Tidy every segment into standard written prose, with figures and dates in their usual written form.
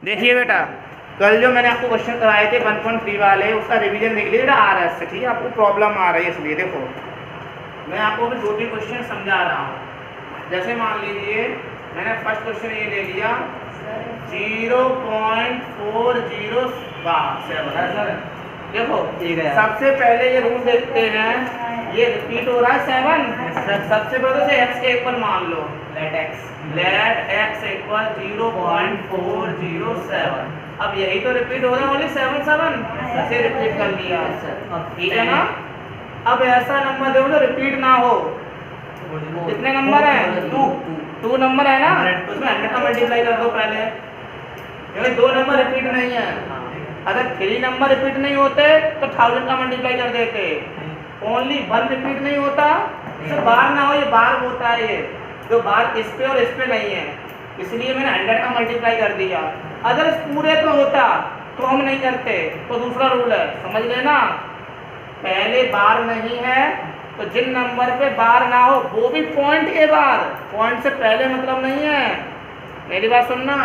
देखिए बेटा, कल जो मैंने आपको क्वेश्चन कराए थे 1.3 वाले, उसका रिवीजन देख लीजिए RS से, ठीक है। आपको प्रॉब्लम आ रही है इसलिए देखो मैं आपको भी 2-3 क्वेश्चन समझा रहा हूँ। जैसे मान लीजिए मैंने फर्स्ट क्वेश्चन ये ले लिया 0.4057। देखो सबसे पहले ये रूल देखते हैं, ये रिपीट हो रहा है 7। सबसे पहले से x के इक्वल मान लो, लेट x इक्वल 0.407। अब यही तो रिपीट हो रहा है, ओनली 7 ऐसे रिपीट कर लिया, ठीक है ना। अब ऐसा नंबर दो जो रिपीट ना हो। कितने नंबर है? 2 नंबर है ना, उसमें 100 का मल्टीप्लाई कर दो पहले, क्योंकि 2 नंबर रिपीट नहीं है। अगर 3 नंबर रिपीट नहीं होते तो 1000 का मल्टीप्लाई कर देते। ओनली 1 रिपीट नहीं होता, इसे बार ना हो, ये बार होता है, ये जो बार इस पे और इस पे नहीं है, इसलिए मैंने 100 का मल्टीप्लाई कर दिया। अगर इस पूरे पे होता तो हम नहीं करते, तो दूसरा रूल है, समझ लेना। पहले बार नहीं है तो जिन नंबर पे बार ना हो, वो भी पॉइंट के बाद, पॉइंट से पहले मतलब नहीं है, मेरी बात सुनना,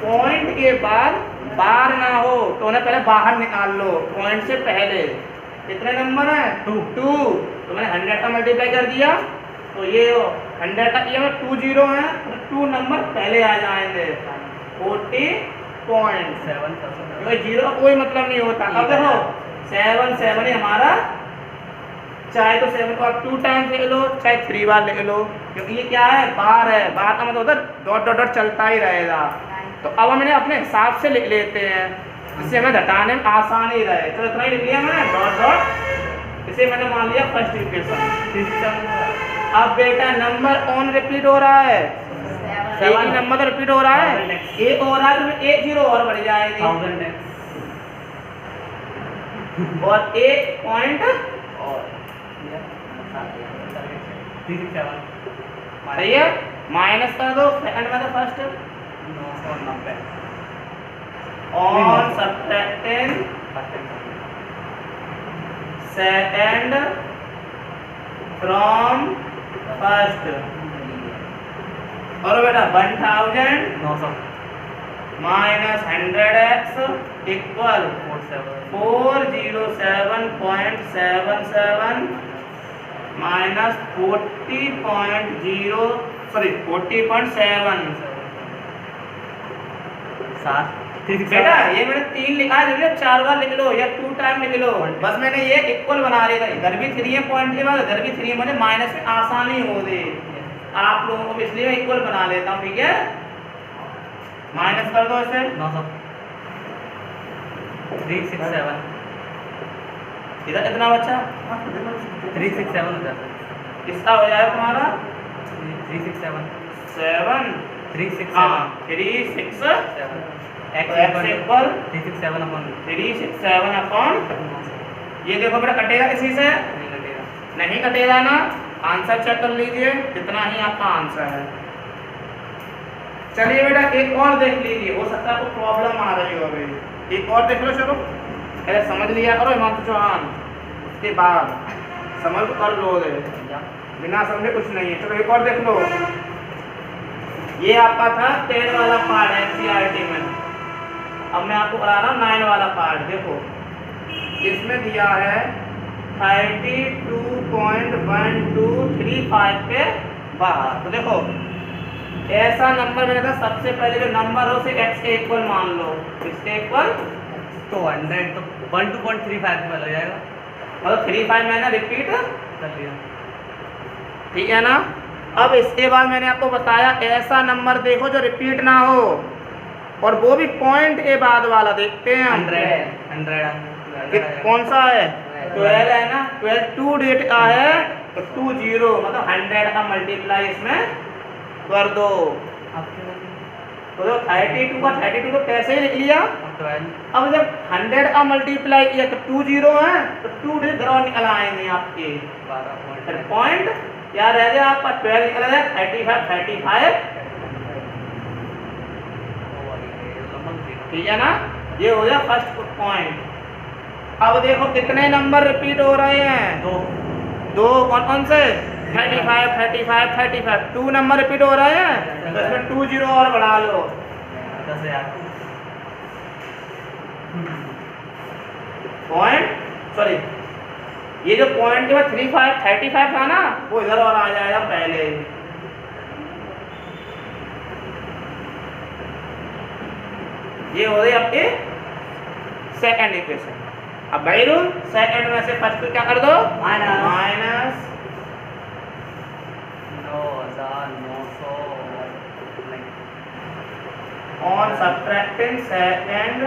पॉइंट के बाद बार ना हो तो उन्हें पहले बाहर निकाल लो, पॉइंट से पहले। कितने नंबर है? 2 तो मैंने 100 का मल्टीप्लाई कर दिया, तो ये 100 का ये 2 0 है, तो 2 नंबर पहले आ जाएंगे, 40.7। क्योंकि 0 का कोई मतलब नहीं होता। अब देखो 7 ही हमारा, चाहे तो 7 को आप 2 टाइम्स ले लो, चाहे 3 बार ले लो, क्योंकि ये क्या है? बार है। बार का मतलब होता है डॉट डॉट डॉट चलता ही रहेगा। तो अब हमने अपने हिसाब से लिख लेते हैं, इससे हमें घटाने में आसानी रहे। तो इतना ही लिख लिया मैंने, डॉट डॉट, इसे मैंने मान लिया फर्स्ट इक्वेशन। अब बेटा नंबर ऑन रिपीट हो रहा है, एक ही नंबर तो रिपीट हो रहा है, एक हो रहा है तो 1 0 और बढ़ जाएगी, और 1 पॉइंट और सही है। माइनस कर दो सेकंड में तो first on subtracting second from first. और बेटा 1000 माइनस 100x इक्वल 407.77 माइनस 40.7। बेटा ये मैंने 3 लिखा है, 4 बार लिख लो या 2 टाइम लिख लो, बस मैंने ये इक्वल बना लिया था। इधर भी 3 है पॉइंट के बाद, इधर भी 3 है, मुझे माइनस में आसानी हो गई आप लोगों को, इसलिए मैं इक्वल बना लेता हूँ, ठीक है। माइनस कर दो इसे, 367 इधर इतना बच्चा 367 हो जाता है, किसका हो जाएगा तुम्हारा 367 अपॉन, ये देखो बेटा कटेगा किसी से? नहीं कटेगा ना। आंसर चेक कर लीजिए, कितना ही आपका आंसर है। चलिए बेटा एक और देख लीजिए, हो सकता है आपको प्रॉब्लम आ रही हो अभी। एक और देख लो, चलो पहले समझ लिया करो हिमांशु चौहान, उसके बाद समझ कर लो, बिना समझे कुछ नहीं है। चलो एक और देख लो, ये आपका था 10 वाला पार्ट है NCERT में। अब मैं आपको करा रहा हूँ 9 वाला पार्ट। देखो इसमें दिया है 32.1235 के बाहर। तो देखो ऐसा नंबर मैंने कहा सबसे पहले जो नंबर हो उसे x के इक्वल मान लो, इसके इक्वल तो 100 तो 12.35 में लग जाएगा, मतलब 35 मैंने रिपीट कर लिया, ठीक है ना। अब इसके बाद मैंने आपको बताया ऐसा नंबर देखो जो रिपीट ना हो, और वो भी पॉइंट के बाद वाला देखते हैं। 100 कौन सा है? 12 है ना, 12 2 डेट का है तो 2 0, मतलब 100 का मल्टीप्लाई इसमें कर दो। तो 32 का 32 तो कैसे ही लिख लिया। अब जब 100 का मल्टीप्लाई किया तो 2 0 है, तो 2 डेट ग्राउंड निकल आएंगे आपके, पॉइंट क्या रह गया आपका 12 निकल गया, 35, ठीक है ना। ये हो गया फर्स्ट पॉइंट। अब देखो कितने नंबर रिपीट हो रहे हैं? 2 कौन से? 35 2 नंबर रिपीट हो रहे हैं, तो इसमें 2 0 और बढ़ा लो, पॉइंट सॉरी ये जो पॉइंट के बाद 35 था ना वो इधर और आ जाएगा पहले। ये हो गई आपके सेकंड इक्वेशन। अब भाई रूल सेकंड में से फर्स्ट को क्या कर दो minus 9,900 on subtracting second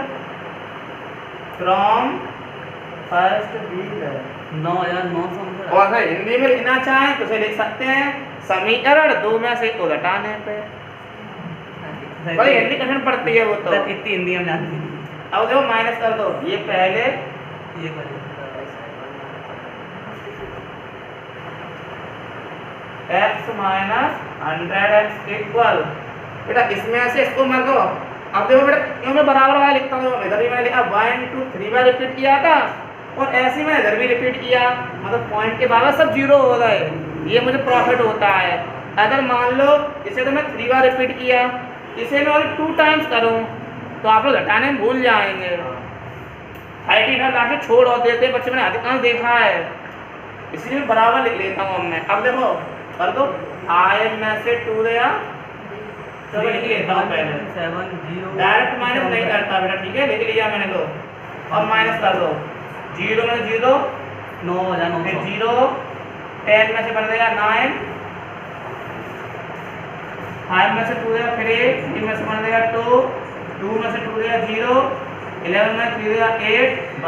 from first B 9,900 और अगर हिंदी में लिखना चाहें तो उसे लिख सकते हैं समीकरण 2 में से को घटाने पे। बड़ी हिंदी कठिन पड़ती है वो तो इतनी हिंदी हम जानते हैं। अब देखो माइनस कर दो ये पहले ये करिए x माइनस 100x इक्वल बेटा इसमें से इसको मत दो। अब देखो बेटा क्यों मैं बराबर वाला लिखता हूँ इधर भी मैंने लिखा 1 2 3 बार रिपीट किया था और ऐसे ही मैंने इधर भी रिपीट किया मतलब पॉइंट के बाद सब जीरो हो गए। ये मुझे प्रॉफिट होता है। अगर मान लो इसे तो मैं 3 बार रिपीट किया इसे मैं और 2 टाइम्स करूँ तो आप लोग घटाने में भूल जाएंगे। 35 लाके छोड़ और देते बच्चे मैंने अधिकांश देखा है इसलिए मैं बराबर लिख लेता हूँ। मैं अब देखो कर दो आई में से 2 गया तो लिख लेता हूँ पहले 70 डायरेक्ट माइनस नहीं करता बेटा ठीक है लिख लिया मैंने तो और माइनस कर दो 0 में 0 9,900 0 10 में से बन जाएगा 9 5 में से 2 देगा फिर 8 3 में से बन जाएगा 2 2 में से 2 देगा 0 11 में 3 देगा 8 1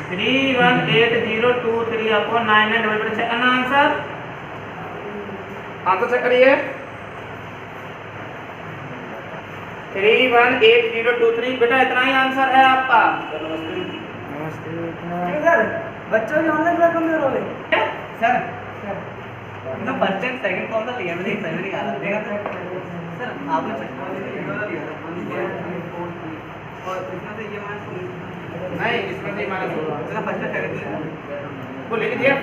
31802 अपॉन 99 सेकंड आंसर चेक करिए 318023 बेटा इतना ही आंसर है आपका। सर बच्चों की ऑनलाइन क्लास कम करोगे सर ना फर्स्ट एंड सेकंड कौन सा लिया मैंने एक समझ नहीं आ रहा देखा सर आपने चश्मा लिया और इसमें से ये नहीं इसमें से माइनस होगा मैंने फर्स्ट एंड सेकंड वो लिख दिया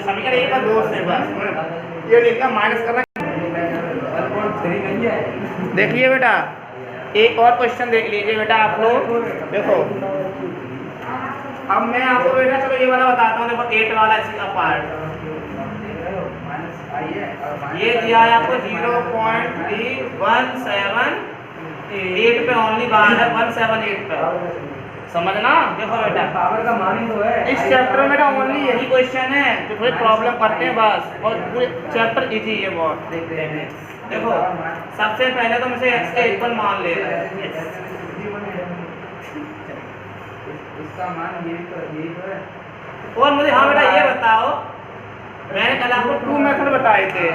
समीकरण एक का 2 से बस ये लिखा माइनस करना। देखिए बेटा एक और क्वेश्चन देख लीजिए बेटा आप लोग देखो। अब मैं आपको बेटा चलो ये वाला बताता हूँ देखो 8 वाला इसका पार्ट ये दिया है आपको 0.317 पे ओनली बाहर है 178 पे समझना। देखो बेटा पावर का मान ही तो है इस चैप्टर में बेटा ओनली यही क्वेश्चन है जो थोड़ी प्रॉब्लम करते हैं बस और पूरे चैप्टर इजी है बहुत। देखो सबसे पहले तो मुझे x का इक्वल मान ले रहा है इसका मान यही तो है। और मुझे हाँ बेटा ये बताओ मैंने कल आपको 2 मेथड बताए थे।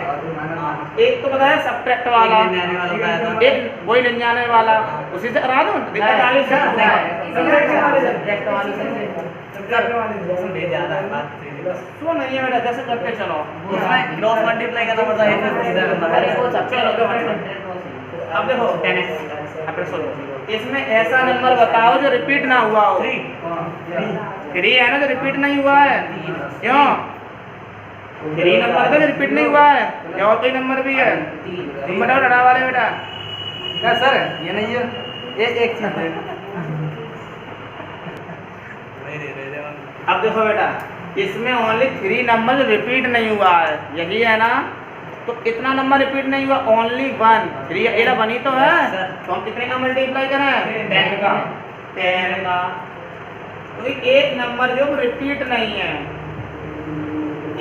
एक तो बताया सब्ट्रैक्ट वाला एक वही 99 वाला उसी से करा दूं दिक्कत आ रही तो नहीं है बेटा जैसे करके चलो क्रॉस मल्टीप्लाई करना पड़ता है अब देखो 10x इसमें ऐसा नंबर बताओ जो रिपीट ना हुआ हो। 3 है ना जो रिपीट नहीं हुआ है क्यों 3 नंबर तो रिपीट नहीं हुआ है या और कोई नंबर भी है तुम बताओ डरा वाले बेटा क्या सर ये नहीं है ये एक चीज है। अब देखो बेटा इसमें ओनली 3 नंबर रिपीट नहीं हुआ है यही है ना तो कितना नंबर रिपीट नहीं हुआ ओनली 1 3 एरा बनी तो है तो हम कितने का मल्टीप्लाई करें 10 का तो एक नंबर जो रिपीट नहीं है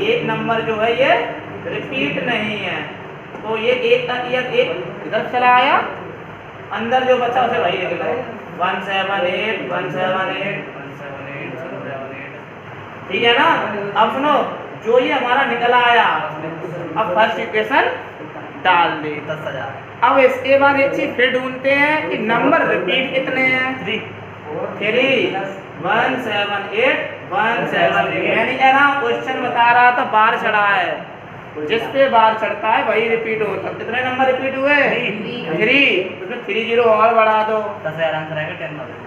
एक नंबर जो है ये रिपीट नहीं है तो ये एक इधर चला आया अंदर जो बचा उसे वही लिख लो 178 178 ठीक है ना। अब सुनो जो ये हमारा निकल आया अब फर्स्ट इक्वेशन डाल दे 10,000 अब इसके बाद एक चीज फिर ढूंढते हैं कि नंबर रिपीट कितने हैं 3 178 178 यानी है ना क्वेश्चन बता रहा था बार चढ़ा है जिस पे बार चढ़ता है वही रिपीट होता है। कितने नंबर रिपीट हुए 3 उसमें 30 और बढ़ा दो 10,000 आंसर आएगा 10,000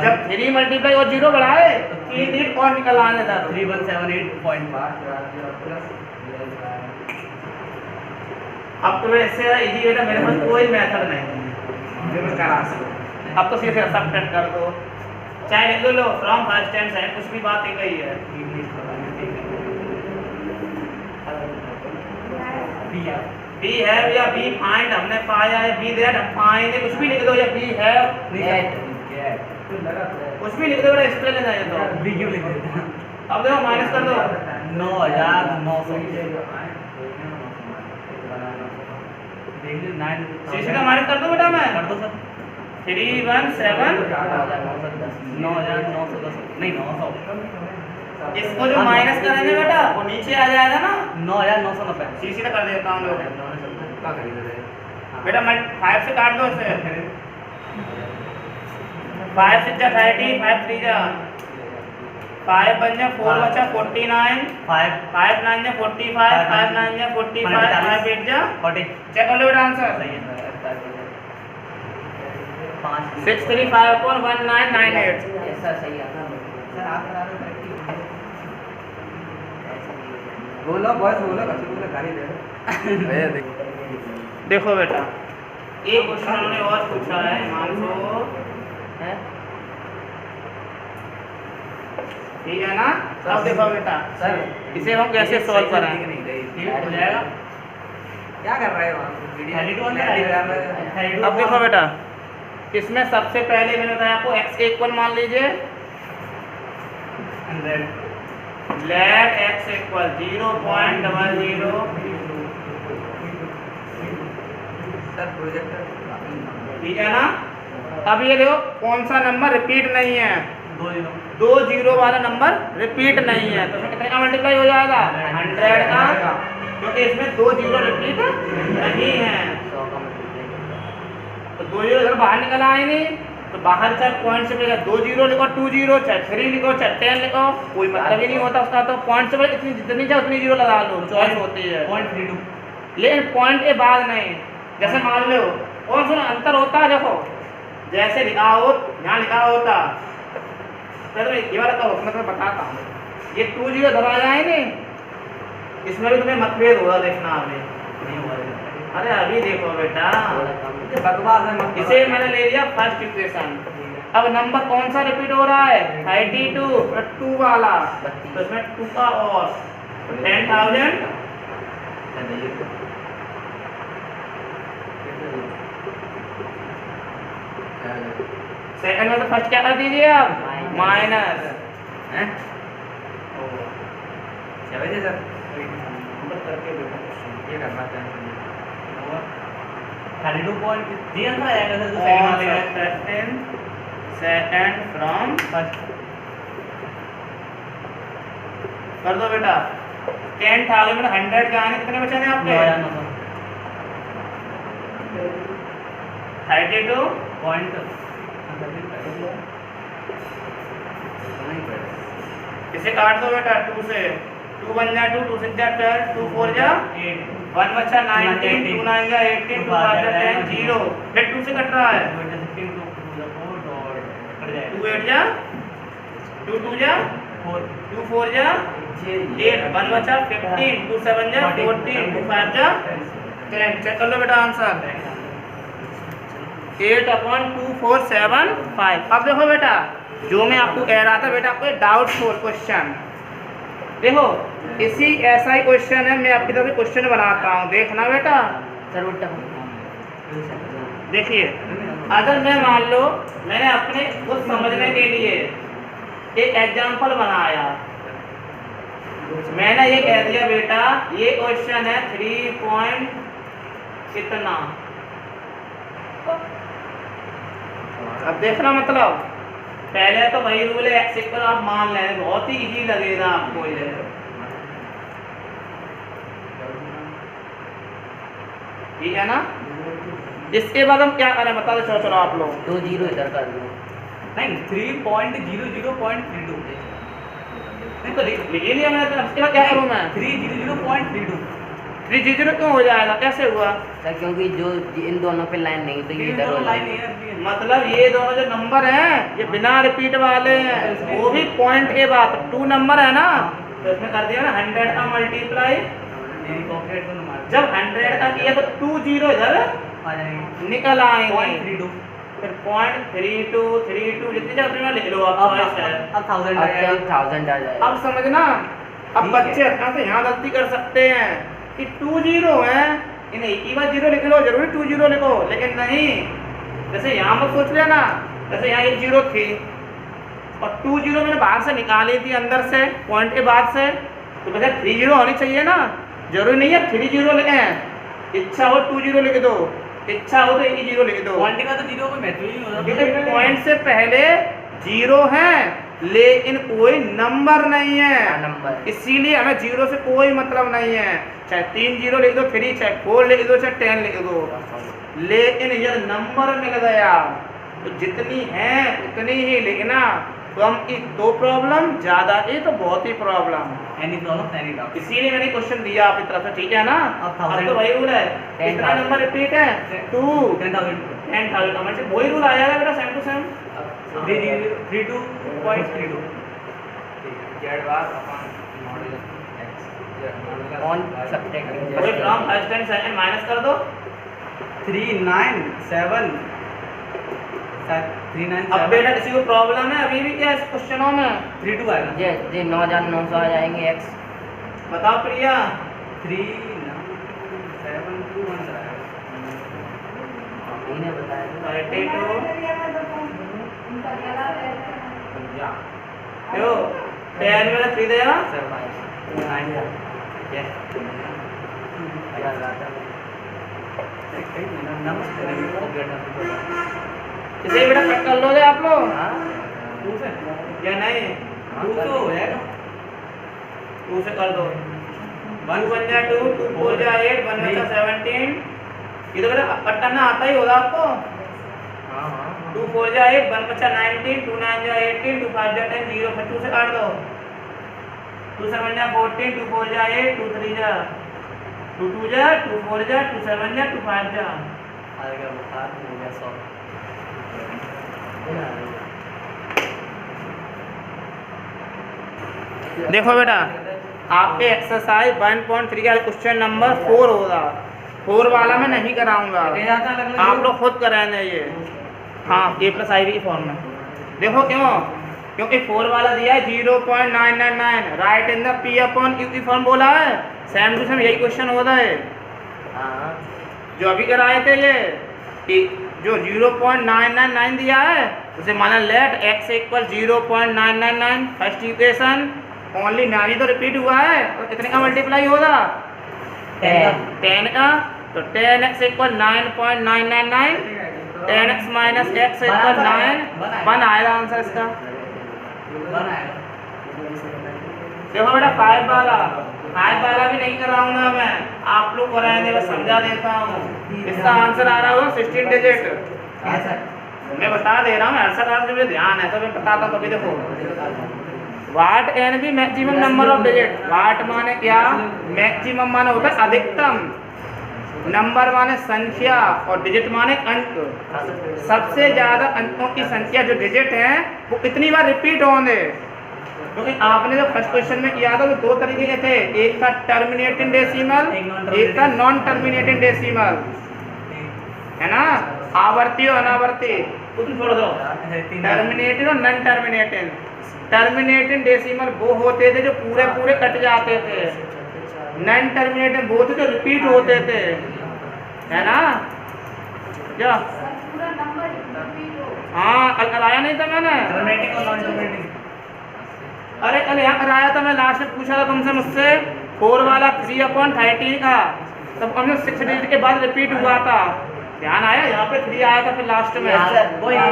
जब 3 मल्टीप्लाई और 0 बढ़ाए तो 3 डिजिट और निकल आने था 3178.5 अब तो इससे इजी बेटा मेरे पास कोई मेथड नहीं है जो मैं करा सकूं। अब तो सीधे सब्ट्रैक्ट कर दो, चाहे लिख लो फ्रॉम फर्स्ट टाइम सेकंड, कुछ भी बात एक ही है। बी है या बी फाइंड हमने पाया है, बी दैट हम फाइंड, कुछ भी लिख दो, या बी है कुछ भी लिख दो बेटा, एक्सप्लेन है तो बी क्यों लिख देते हैं? अब देखो माइनस कर दो 9,900 सीसी का माइनस कर दो बेटा, मैं कर दो सर। 317 9,910 नहीं 900 इसको जो माइनस करेंगे बेटा वो नीचे आ जाएगा ना, 9,990 सीसी का कर देता हूँ लोग बेटा। मैं 5 से काट दो इसे, 5 6 जा 30, 5 3 जा 5 बन जा 4 बचा 49, 5 9 जा 45, 5 9 जा 45, 5 8 जा 40 चेक कर लो बेटा आंसर। सही है 5 635/1998 ऐसा सही आता है सर आप करा दो बोलो बॉयस बोलो कभी बोलो गाली दे भैया देखो बेटा एक क्वेश्चन उन्होंने और पूछा है, मान लो है ठीक है ना। अब देखो बेटा सर इसे हम कैसे सॉल्व करेंगे, हो जाएगा। क्या कर रहे हो आप? अब देखो बेटा इसमें सबसे पहले मैंने बताया आपको x इक्वल मान लीजिए, let x equal 0.00 sir projector ठीक है ना। अब ये देखो कौन सा नंबर रिपीट नहीं है, 2 जीरो वाला नंबर रिपीट नहीं है, तो इसमें कितने का मल्टीप्लाई हो जाएगा 100 का, क्योंकि इसमें 2 जीरो रिपीट नहीं है। तो 2 जीरो इधर बाहर निकल आए नहीं, तो बाहर चाहे पॉइंट से मिलेगा 2 जीरो लिखो, 2 जीरो चाहे 3 लिखो, चाहे 10 लिखो, कोई मतलब ही नहीं होता उसका। तो पॉइंट से पहले इतनी जितनी चाहे उतनी जीरो लगा लो, चॉइस होती है। 0.32 लेकिन पॉइंट के बाद नहीं, जैसे मान लो कौन सा अंतर होता है, देखो जैसे लिखा हो यहाँ लिखा होता, तो ये वाला तो मैं तुम्हें बताता हूँ, ये 2 जीरो दबा जाए नहीं, इसमें भी तुम्हें मतभेद होगा, देखना आपने। अरे अभी देखो बेटा बकवास है मत इसे मैंने ले लिया फर्स्ट इक्वेशन। अब नंबर कौन सा रिपीट हो रहा है 32 और 2 वाला, तो इसमें 2 का और 10,000 सेकंड में तो फर्स्ट क्या कर दीजिए आप माइनस हैं समझे सर करके देखो ये करना चाहिए 32 पॉइंट जी आंसर आएगा सर, जो सेकंड वाले सेकंड फ्रॉम फर्स्ट कर दो बेटा। 10,000 में 100 के आने कितने बचे हैं आपके 32 पॉइंट इसे काट दो बेटा 2 से, 2 1 जा 2, 2 6 जा 12, 2 4 जा 1 बचा 19, 2 9 जा 18, 2 5 जा 10 0, फिर 2 से कट रहा है 2 8 जा 2 2 जा 2 4 जा 8, 1 बचा 15, 2 7 जा 14, 2 5 जा 10। चेक कर लो बेटा आंसर 8/2475। अब देखो बेटा जो मैं आपको कह रहा था बेटा, आपको डाउटफुल क्वेश्चन देखो, इसी ऐसा ही क्वेश्चन है, मैं आपकी तरफ क्वेश्चन बनाता हूँ, देखना बेटा। सर उल्टा देखिए अगर मैं मान लो मैंने अपने को समझने के लिए एक एग्जाम्पल बनाया, मैंने ये कह दिया बेटा ये क्वेश्चन है 3 पॉइंट कितना, अब देखना मतलब पहले तो वही रूल है x इक्वल आप मान लें, बहुत ही इजी लगेगा आपको ये। ठीक है ना। इसके बाद हम क्या करें बता दो, चलो आप लोग 2 जीरो इधर कर दो नहीं 3.00.32 नहीं तो लिख लिया मैंने, तो इसके बाद क्या करूँ मैं 300.32 300 क्यों हो जाएगा, कैसे हुआ सर क्योंकि जो इन दोनों पे लाइन नहीं तो ये इधर हो लाइन जाएगी। मतलब ये दोनों जो नंबर हैं ये बिना रिपीट वाले हैं, वो भी पॉइंट के बाद 2 नंबर है ना, तो इसमें कर दिया ना 100 का मल्टीप्लाई पॉकेट तो मार जब 100 का किया तो 2 जीरो इधर आ जाएंगे निकल आएंगे 0.32 फिर 0.32 जितनी जगह अपने लिख लो आप choice है। अब 1000 आ अब जाएगा 1000 आ जाएगा। अब समझना, अब ठीक बच्चे है। यहाँ से यहाँ गलती कर सकते हैं कि 2 जीरो है, इन्हें एक ही बार जीरो लिख लो, जरूरी 2 जीरो लिखो, लेकिन नहीं, जैसे यहाँ मत सोच लेना, जैसे यहाँ एक जीरो थी और 2 जीरो मैंने बाहर से निकाली थी अंदर से पॉइंट के बाद से, तो वैसे 3 जीरो होनी चाहिए ना, जरूरी नहीं है 3 जीरो लिखें, इच्छा हो 2 जीरो लिख दो, इच्छा हो तो एक ही जीरो लिख दो, पॉइंट का तो जीरो कोई महत्व ही नहीं होता क्योंकि पॉइंट से पहले जीरो है लेकिन कोई नंबर नहीं है, नंबर इसीलिए हमें जीरो से कोई मतलब नहीं है, चाहे 3 जीरो लिख दो, 3 चाहे 4 लिख दो, चाहे 10 लिख दो, लेकिन यह नंबर मिल गया तो जितनी है उतनी ही लिखना, कम की तो प्रॉब्लम, ज्यादा की तो बहुत ही problem, any problem any doubt इसीलिए मैंने क्वेश्चन दिया आपकी तरफ से, ठीक है ना। अब अब तो वही रूल है, 10,000 कितना नंबर रिपीट है 2 10,000 10,000 हमारे से वही रूल आया बेटा, same to same. 32.32 on subject कोई from first and second minus कर दो, 397 अब बेटा किसी को प्रॉब्लम है अभी भी क्या इस क्वेश्चनों में, 32 आएगा जी 9900 आ जाएंगे x। बताओ प्रिया। 39721 आएगा इन्हें बताया 32 देखो 10 में 3 देगा, इसे बेटा कट कर लोगे आप लोग या नहीं, 2 से कर दो, 1 बन जा 2, 2 4 जा 8, 1 बचा 17, ये तो बेटा कटना आता ही होगा आपको, 2 4 जा 8, 1 बचा 19, 2 9 जा 18, 2 5 जा 10, 0 फिर 2 से काट दो, 2 7 जा 14, 2 4 जा 8, 2 3 जा 2 2 जा 2 4 जा 2 7 जा 2 5 जा, आएगा बुखार हो गया 100 देखो बेटा आपके एक्सरसाइज 1.3 का क्वेश्चन नंबर 4 होगा, 4 वाला मैं नहीं कराऊंगा, आप लोग खुद कराएंगे ये, हाँ A+IB की फॉर्म में, देखो क्यों, क्योंकि 4 वाला दिया है 0.999 राइट इन द P/Q की फॉर्म बोला है, सेम टू सेम यही क्वेश्चन होता है जो अभी कराए थे, ये कि जो 0.999 दिया है उसे माना let x equal 0.999, first equation only 9 तो रिपीट हुआ है और कितने का मल्टीप्लाई होगा 10 का, तो 10x equal 9.999, 10x minus x equal 9, 1 आएगा आंसर इसका। देखो बेटा 5 वाला भी नहीं कराऊंगा मैं, आप लोग कराएंगे, बस समझा देता हूँ, इसका आंसर आ रहा होगा 16 डिजिट, मैं बता दे रहा हूँ, 68 मुझे ध्यान है तो मैं बताता हूँ, कभी देखो वाट एन भी मैक्सिमम नंबर ऑफ डिजिट, वाट माने क्या, मैक्सिमम माने होता है अधिकतम, नंबर माने संख्या और डिजिट माने अंक, सबसे ज्यादा अंकों की संख्या जो डिजिट है वो कितनी बार रिपीट होंगे, क्योंकि आपने जो फर्स्ट क्वेश्चन में किया था तो 2 तरीके के थे, एक था टर्मिनेटिंग डेसिमल, एक था नॉन टर्मिनेटिंग डेसिमल, है ना, आवर्ती और अनावर्ती, तुम छोड़ दो, टर्मिनेटिंग और नॉन टर्मिनेटिंग। टर्मिनेटिंग डेसिमल वो होते थे जो पूरे पूरे कट जाते थे, नॉन टर्मिनेटिंग वो थे जो रिपीट होते थे, है ना, क्या हाँ कल कराया नहीं था मैंने, टर्मिनेटिंग और नॉन टर्मिनेटिंग, अरे कल यहाँ कराया था, मैं लास्ट में पूछा था तुमसे मुझसे 4 वाला 3/13 का, तब हमने 6 डिजिट के बाद रिपीट हुआ था, ध्यान आया, यहाँ पे 3 आया था फिर लास्ट में, वो यहाँ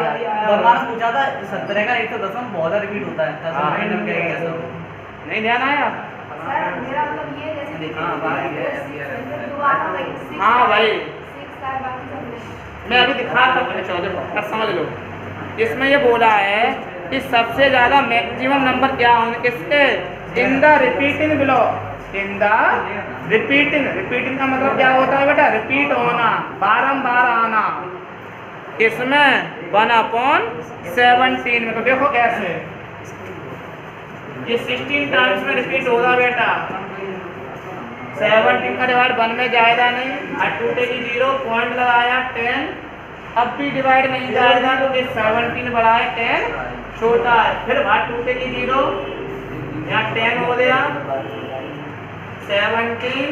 पूछा था 17 का 110 बहुत रिपीट होता है, नहीं ध्यान आया, हाँ भाई मैं अभी दिखा था, समझ लो, इसमें ये बोला है कि सबसे ज्यादा मैक्सिमम नंबर क्या होंगे किसके, in the repeating below, in the repeating का मतलब क्या होता है बेटा, रिपीट होना, बारंबार आना, इसमें 1/17 में, तो देखो कैसे ये 16 टाइम्स में रिपीट होगा बेटा, 17 का डिवाइड 1 में जाएगा नहीं, और टूटेगी 0, पॉइंट लगाया 10, अब भी डिवाइड नहीं जाएगा तो ये 17 बड़ा है 10 छोटा है, फिर बात टूटेगी 0, यहाँ 10 हो गया, 17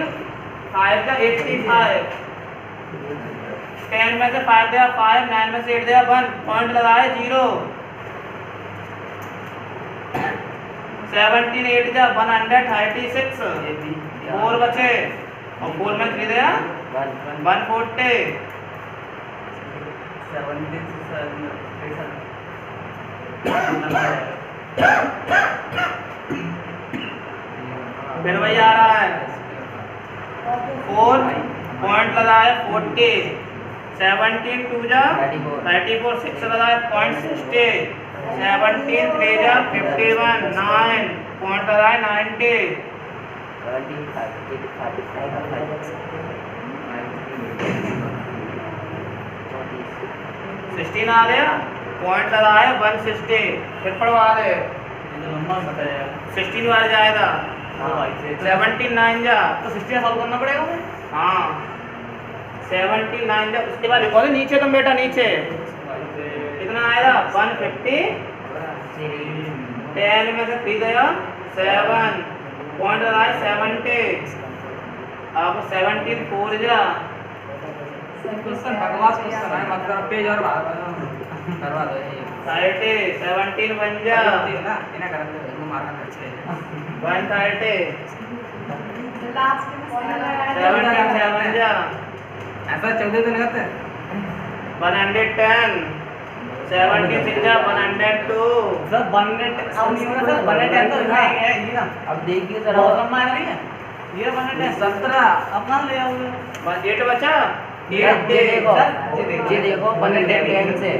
5 का 85, 10 में से 5 गया 5, 9 में से 8 गया 1, पॉइंट लगाए 0, 17 8 जा 136, 4 बचे और 4 में 3 गया 140, 17 फिर वही आ रहा है 4, पॉइंट लगाए 40, 17 2 जा 34, 6 लगाए पॉइंट 60, 17 3 जा 51, 9 पॉइंट लगाए 90, 16 आ गया, पॉइंट लगाए 160, फिर पढ़वा दे, नंबर बताया 16 वाला जाएगा, 17 9 जा तो 60 सॉल्व करना पड़ेगा हमें। हाँ 17 9 जा, उसके बाद लिखो नीचे तुम बेटा नीचे कितना आएगा 150, 10 में से 3 गया 7, पॉइंट लगाए 70, अब 17 4 जा क्वेश्चन बकवास क्वेश्चन है, मतलब पेज और करवा दो ये 30, 17 1 जा ना इना कर दो इनको मारना अच्छे 130, 17 7 जा ऐसा 14 तो नहीं होते 110, 17 6 जा 102, सर 110 अब नहीं होगा सर 110 तो है ये ना अब देखिए बहुत जरा लंबा है नहीं है ये 110 17 अपना ले आओ बस 8 बचा, ये 8 देखो सर, ये देखो 110 से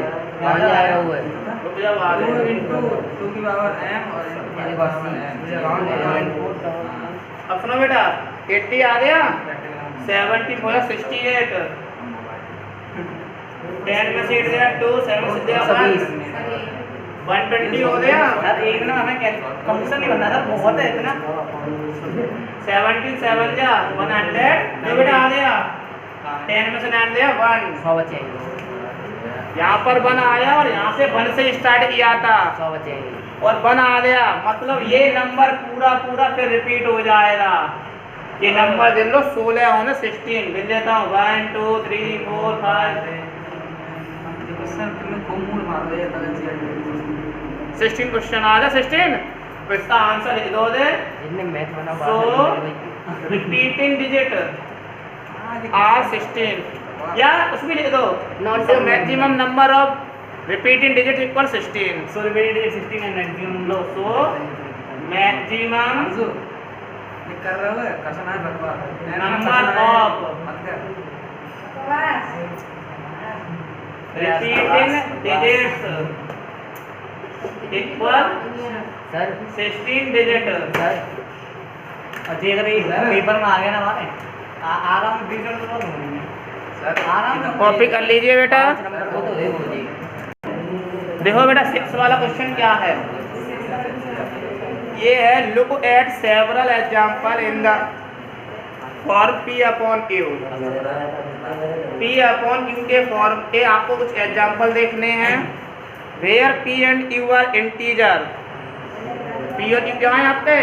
वहाँ आया हुआ है। रुक जाओ आ 2 गए, into 2 की पावर m और मेरे पास मुझे राउंड अब सुनो बेटा 80 आ गया, 70 बोला 68, 10 में से 8 गया 2, 7 से गया 1, 120 हो गया, सर एक ना हमें कंप्यूटर नहीं बनना सर बहुत है इतना 17 7 जा 100, जो बेटा आ गया 10 में से 9 गया 1, 100 बचे यहाँ पर 1 आया और यहाँ से 1 से स्टार्ट किया था 100 बचे और 1 आ गया, मतलब ये नंबर पूरा पूरा फिर रिपीट हो जाएगा। ये नंबर गिन लो 16 होने 16 गिन लेता हूँ 1 2 3 4 5 सर तुम्हें खूब मूड मार दे तक 16 क्वेश्चन आ गया 16, तो इसका आंसर लिख दो दे। जिनने मैथ बना So, रिपीटिंग डिजिट आर 16 या उसमें लिख दो Not so the maximum number of repeating digit equal 16, so repeated 16 and maximum low so maximum Anju ये कर रहे हो क्वेश्चन है बकवास नंबर ऑफ मत कर repeating digits equal sir 16 digit. Sir और जे अगर ये पेपर में आ गया ना हमारे आराम से डिजिटल तो नहीं सर आराम से कॉपी कर लीजिए बेटा। 5 नंबर को तो देखो जी देखो बेटा 6 वाला क्वेश्चन क्या है, ये है look at several example in the form P upon Q। P upon Q के फॉर्म के आपको कुछ एग्जांपल देखने हैं where P and Q are integer. P और Q क्या है आपके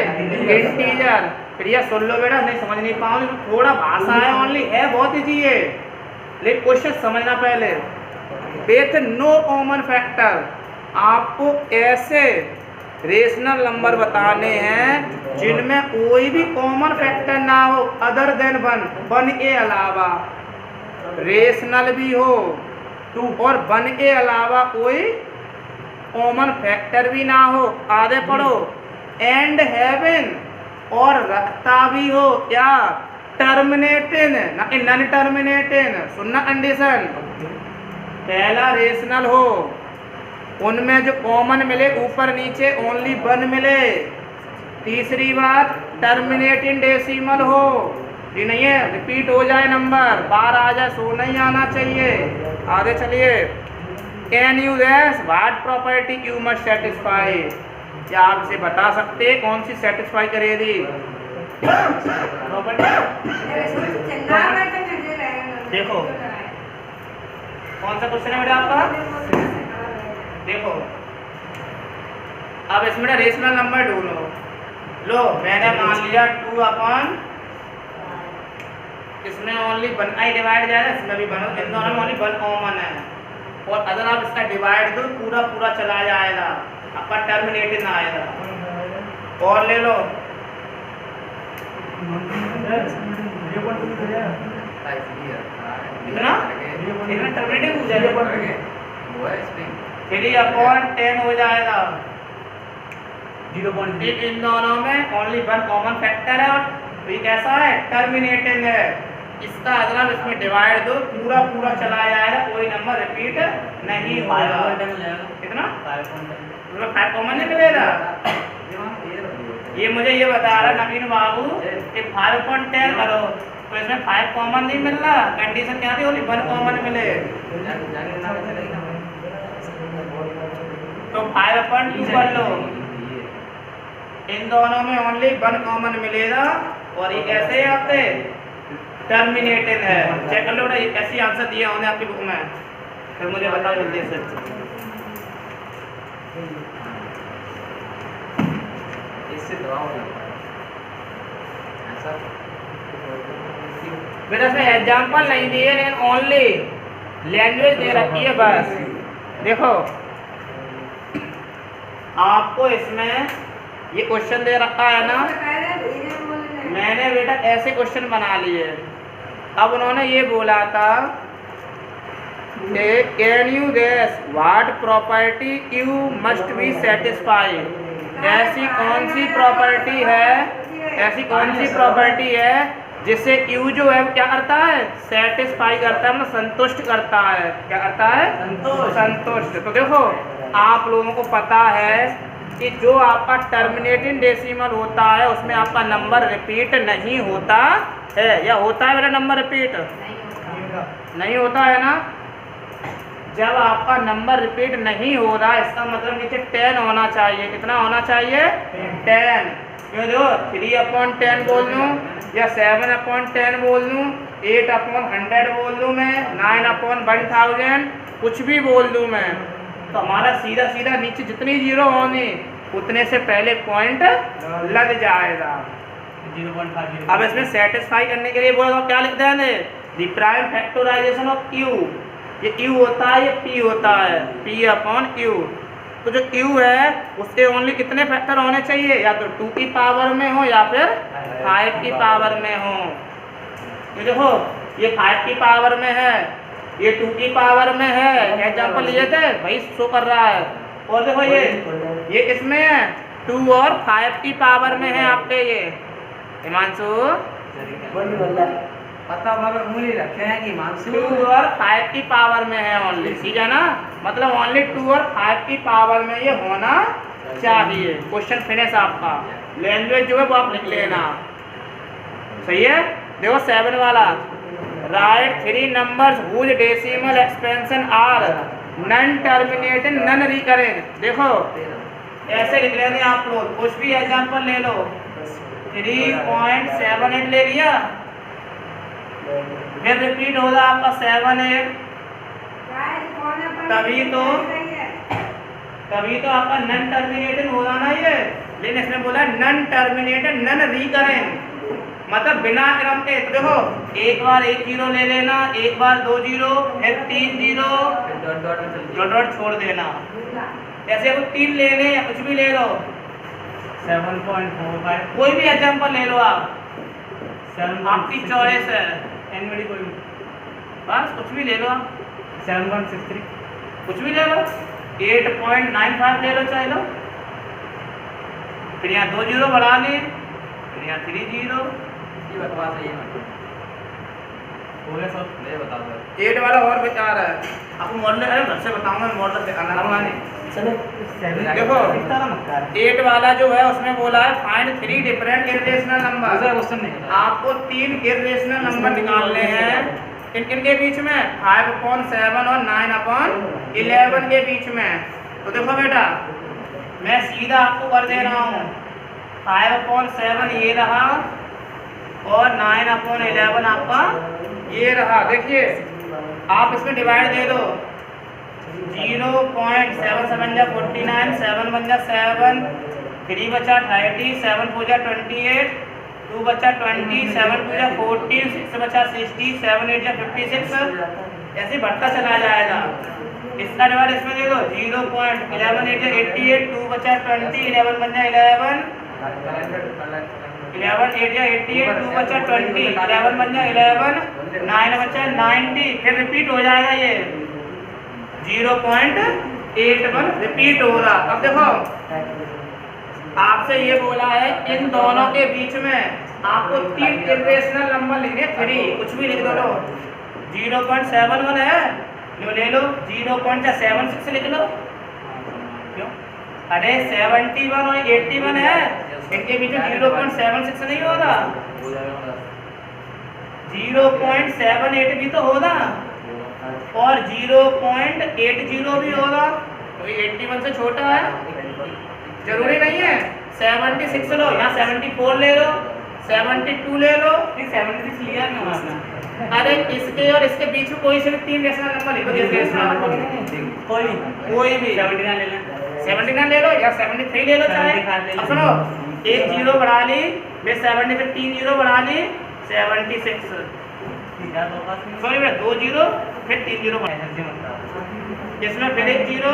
इंटीजर। फिर ये सुन लो बेटा, नहीं समझ नहीं पाओ तो थोड़ा भाषा है ओनली, है बहुत ईजी है लेकिन क्वेश्चन समझना पहले। विथ नो कॉमन फैक्टर, आपको ऐसे रेशनल नंबर बताने हैं जिनमें कोई भी कॉमन फैक्टर ना हो अदर देन 1 के अलावा, रेशनल भी हो 2 और 1 के अलावा कोई कॉमन फैक्टर भी ना हो। आगे पढ़ो एंड हैविंग, और रखता भी हो क्या टर्मिनेटिंग ना नॉन टर्मिनेटिंग। सुनना कंडीशन, पहला रेशनल हो उनमें जो कॉमन मिले ऊपर नीचे ओनली 1 मिले। तीसरी बात टर्मिनेटिंग डेसिमल हो, ये नहीं है रिपीट हो जाए नंबर बार आ जाए, सो नहीं आना चाहिए। आगे चलिए can you gas what property you must satisfy, क्या आप इसे बता सकते हैं कौन सी सेटिस्फाई करेगी। देखो कौन सा क्वेश्चन है बेटा आपका, देखो अब इसमें रेशनल नंबर ढूंढो। लो मैंने मान लिया 2 अपन इसमें ओनली 1 आई डिवाइड जाएगा, इसमें भी 1, इन दोनों में ओनली 1 कॉमन है। और अगर आप इसका डिवाइड दो पूरा पूरा चला जाएगा, आपका टर्मिनेटिंग आएगा। और ले लो कितना टर्मिनेटिंग हो जाएगा, 3/10 हो जाएगा। 0.3 इन दोनों में ओनली 1 कॉमन फैक्टर है और ये कैसा है, टर्मिनेटिंग है। इसका अगर आप इसमें डिवाइड दो पूरा पूरा चला जाएगा, कोई नंबर रिपीट नहीं होगा। कितना 5 कॉमन नहीं मिलेगा। ये मुझे ये बता रहा नवीन बाबू कि 5.10 करो तो इसमें 5 कॉमन नहीं मिल रहा, कंडीशन क्या थी, ओनली 1 कॉमन मिले। तो 5/2 कर लो, इन दोनों में ओनली 1 कॉमन मिलेगा और ये कैसे आते टर्मिनेटेड है। चेक कर लो बेटा, ये ऐसी आंसर दिया उन्होंने आपकी बुक में, फिर मुझे बताओ जल्दी से। इससे दवा होना ऐसा बेटा इसमें एग्जाम्पल नहीं दिए लेकिन ओनली लैंग्वेज दे रखी है बस। देखो आपको इसमें ये क्वेश्चन दे रखा है ना, मैंने बेटा ऐसे क्वेश्चन बना लिए। अब उन्होंने ये बोला था can you guess what property you must be satisfied. ऐसी कौन सी प्रॉपर्टी है, ऐसी कौन सी प्रॉपर्टी है जिससे यू जो है क्या करता है, सेटिस्फाई करता है, मतलब संतुष्ट करता है। क्या करता है, संतुष्ट। तो देखो आप लोगों को पता है कि जो आपका टर्मिनेटिंग डेसिमल होता है उसमें आपका नंबर रिपीट नहीं होता है, या होता है मेरा नंबर रिपीट नहीं होता है ना। जब आपका नंबर रिपीट नहीं हो रहा इसका मतलब नीचे 10 होना चाहिए। कितना होना चाहिए, 10। क्यों जो 3/10 बोल लूँ या 7/10 बोल लूँ, 8/100 बोल लूँ मैं, 9/1000 कुछ भी बोल दूँ मैं, तो हमारा सीधा सीधा नीचे जितनी जीरो होनी उतने से पहले पॉइंट लग जाएगा। 0.5 अब इसमें सेटिस्फाई करने के लिए बोला क्या लिखते हैं, the prime factorisation of Q. ये क्यू होता है, ये पी होता है, P/Q। तो जो क्यू है उसके ओनली कितने फैक्टर होने चाहिए, या तो 2 की पावर में हो या फिर 5 की पावर में हो। ये देखो ये 5 की पावर में है, ये 2 की पावर में है, एग्जाम्पल लिए थे भाई शो कर रहा है। और देखो ये किसमें है, 2 और 5 की पावर में है आपके। ये हिमांशु पता मगर उंगली रखे हैं कि मानसू 2 और 5 की पावर में है ओनली, ठीक है ना, मतलब ओनली 2 और 5 की पावर में ये होना चाहिए। क्वेश्चन फिनिश आपका। लैंग्वेज जो है वो आप लिख लेना, सही है। देखो 7 वाला, right 3 numbers whose decimal expansion are non terminating non recurrent. देखो ऐसे लिख लेंगे आप लोग, कुछ भी एग्जांपल ले लो। 3.78 ले लिया, फिर रिपीट होगा आपका 7/8, तभी तो आपका नॉन टर्मिनेटेड होगा ना ये। लेकिन इसमें बोला नॉन टर्मिनेटेड नॉन रिकरेंट, मतलब बिना क्रम के। तो देखो एक बार 1 0 ले लेना, एक बार 2 0, फिर 3 0, डॉट छोड़ देना। ऐसे वो 3 लेने या कुछ भी ले लो, 7.45 कोई भी एग्जांपल ले लो आप, 7 आपकी चॉइस है, एनबीडी कोई बस कुछ भी ले लो आप, 7.63 कुछ भी ले लो, 8.95 ले लो चाहे लो, फिर यहाँ 2 0 बढ़ा लें, फिर यहाँ 3 0। ये बकवास है, ये मत हो गया सब। मैं बता दो 8 वाला और बेकार है, आपको मॉडल अरे घर से बताऊंगा, मॉडल दिखाना देखो 8 वाला जो है उसमें बोला है फाइंड 3 डिफरेंट इरेशनल नंबर। आपको 3 इरेशनल नंबर निकालने हैं, इनके बीच में 5/7 और 9/11 के बीच में। तो देखो बेटा मैं सीधा आपको कर दे रहा हूँ, 5/7 ये रहा और 9/11 आपका ये रहा। देखिए आप इसमें डिवाइड दे दो, 0.77 जा 49, 7 1 जा 7, 3 बचा 30, 7 4 जा 28, 2 बचा 20, 7 2 जा 40, 6 बचा 60, 7 8 जा 56, ऐसे बढ़ता चला जाएगा। इसका डिवाइड इसमें दे दो, 0.11 8 जा 88, 2 बचा 20, 11 1 जा 11, 11 8 जा 88, 2 बचा 20, 11 1 जा 11, 9 बचा 90, फिर रिपीट हो जाएगा ये 0.81 रिपीट हो रहा। अब देखो आपसे ये बोला है इन दोनों के बीच में आपको 3 इरेशनल नंबर लिखने, 3 कुछ भी लिख दो। 0.71 है, लो ले लो, 0.76 लिख लो। क्यों? अरे 71 और 81 है, इनके बीच में 0.76 नहीं होगा, 0.78 भी तो होगा और 0.80 भी होगा, तो 81 से छोटा है। जरूरी नहीं है 76 लो, यहाँ 74 ले लो, 72 ले लो, 76 लिया ना आपने? अरे इसके और इसके बीच में कोई से भी 3 रेशनल नंबर ले लो, कोई भी 79 ले लें, 79 ले लो या 73 ले लो चाहे। अब सुनो, एक 0 बढ़ा ली, फिर 70 पे 3 0 बढ़ा ली, 76। सॉरी बेटा 2 0 फिर 3 0 बढ़ा, इसमें फिर एक 0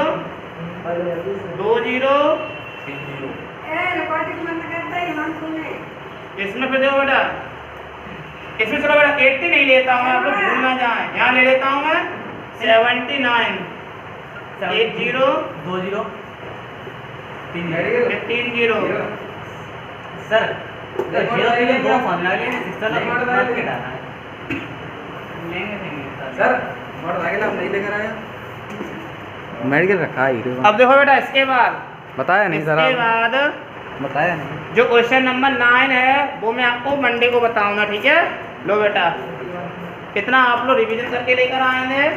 2 0, इसमें फिर देखो बेटा, इसमें चलो बेटा 80 नहीं लेता हूँ, आप लोग भूल ना जाए, यहाँ ले लेता हूँ मैं 79, 1 0 2 0 3 0। सर जीरो के लिए दो फॉर्मूला लेंगे, सिस्टम में मत के डालना है, लेंगे सर मोटरसाइकिल आप नहीं लेकर आए? मेडिकल रखा है। अब देखो बेटा इसके बाद बताया नहीं सर, इसके बाद बताया नहीं। जो क्वेश्चन नंबर 9 है वो मैं आपको मंडे को बताऊंगा, ठीक है। लो बेटा कितना आप लोग रिवीजन करके लेकर आए हैं।